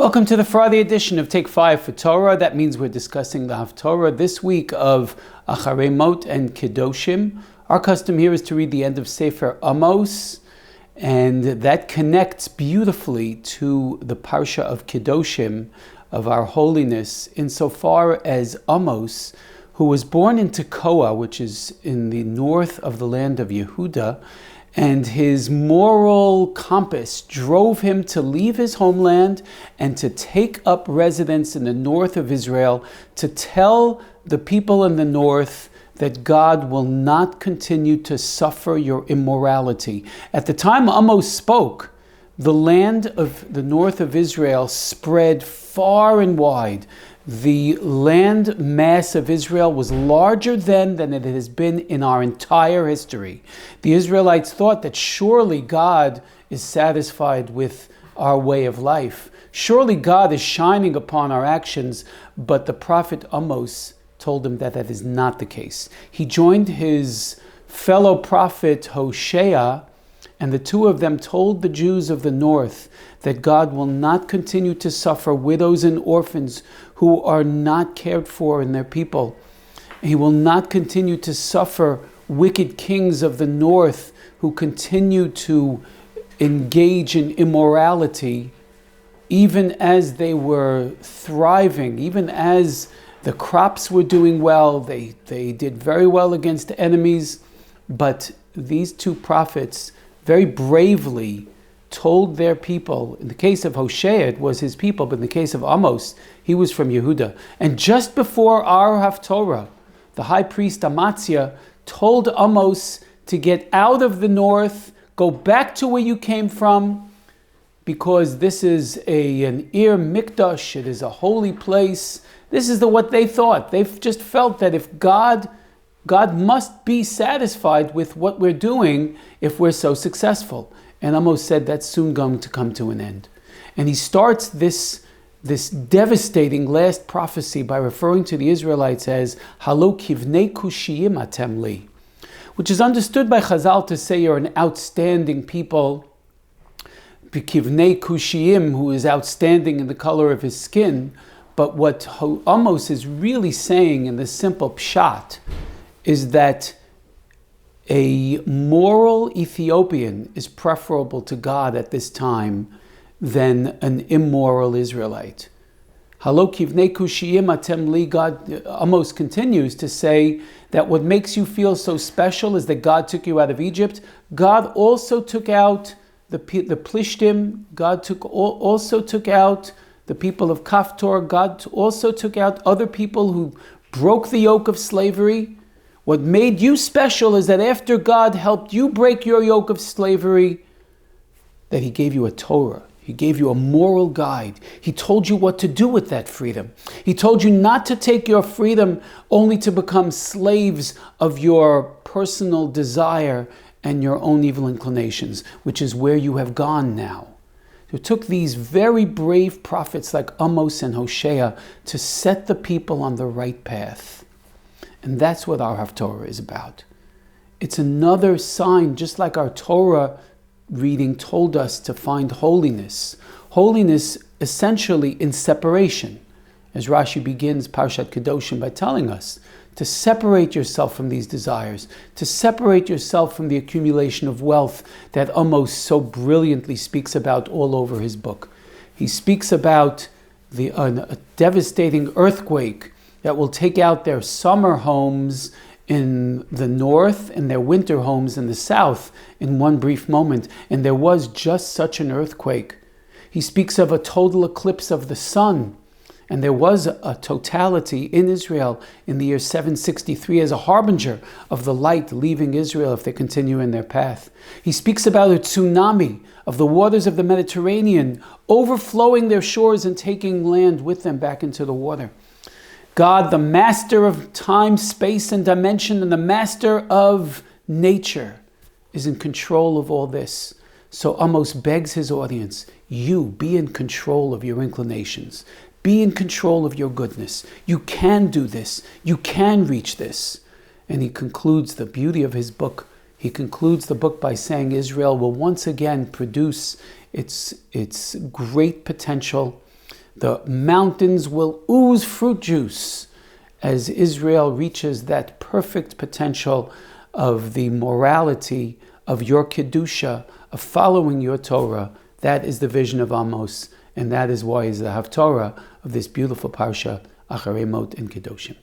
Welcome to the Friday edition of Take 5 for Torah. That means we're discussing the Haftorah this week of Acharei Mot and Kedoshim. Our custom here is to read the end of Sefer Amos, and that connects beautifully to the Parsha of Kedoshim, of our holiness, insofar as Amos, who was born in Tekoa, which is in the north of the land of Yehuda, and his moral compass drove him to leave his homeland and to take up residence in the north of Israel, to tell the people in the north that God will not continue to suffer your immorality. At the time Amos spoke, the land of the north of Israel spread far and wide. The land mass of Israel was larger then than it has been in our entire history. The Israelites thought that surely God is satisfied with our way of life. Surely God is shining upon our actions, but the prophet Amos told them that that is not the case. He joined his fellow prophet Hosea, and the two of them told the Jews of the north that God will not continue to suffer widows and orphans who are not cared for in their people. He will not continue to suffer wicked kings of the north who continue to engage in immorality, even as they were thriving, even as the crops were doing well. They did very well against enemies, but these two prophets very bravely told their people. In the case of Hosea, it was his people, but in the case of Amos, he was from Yehuda. And just before our Haftorah, the high priest Amatzia told Amos to get out of the north, go back to where you came from, because this is an Ir Mikdash, it is a holy place. This is what they thought. They've just felt that if God must be satisfied with what we're doing if we're so successful. And Amos said that's soon going to come to an end. And he starts this devastating last prophecy by referring to the Israelites as Halo kivnei kushiyim atem li, which is understood by Chazal to say you're an outstanding people. Kivnei kushiyim, who is outstanding in the color of his skin. But what Amos is really saying in the simple pshat is that a moral Ethiopian is preferable to God at this time than an immoral Israelite. Halo kivnei kushiyim atem li. God, Amos continues to say that what makes you feel so special is that God took you out of Egypt. God also took out the Plishtim. God also took out the people of Kaftor. God also took out other people who broke the yoke of slavery. What made you special is that after God helped you break your yoke of slavery, that He gave you a Torah. He gave you a moral guide. He told you what to do with that freedom. He told you not to take your freedom only to become slaves of your personal desire and your own evil inclinations, which is where you have gone now. It took these very brave prophets like Amos and Hosea to set the people on the right path. And that's what our Haftorah is about. It's another sign, just like our Torah reading told us to find holiness. Holiness essentially in separation. As Rashi begins Parshat Kedoshim by telling us to separate yourself from these desires, to separate yourself from the accumulation of wealth that Amos so brilliantly speaks about all over his book. He speaks about a devastating earthquake that will take out their summer homes in the north and their winter homes in the south in one brief moment. And there was just such an earthquake. He speaks of a total eclipse of the sun. And there was a totality in Israel in the year 763 as a harbinger of the light leaving Israel if they continue in their path. He speaks about a tsunami of the waters of the Mediterranean overflowing their shores and taking land with them back into the water. God, the master of time, space, and dimension, and the master of nature, is in control of all this. So Amos begs his audience, you be in control of your inclinations. Be in control of your goodness. You can do this. You can reach this. And he concludes the beauty of his book. He concludes the book by saying Israel will once again produce its great potential. The mountains will ooze fruit juice as Israel reaches that perfect potential of the morality of your Kedusha, of following your Torah. That is the vision of Amos, and that is why is the Haftorah of this beautiful parsha, Acharei Mot and Kedoshim.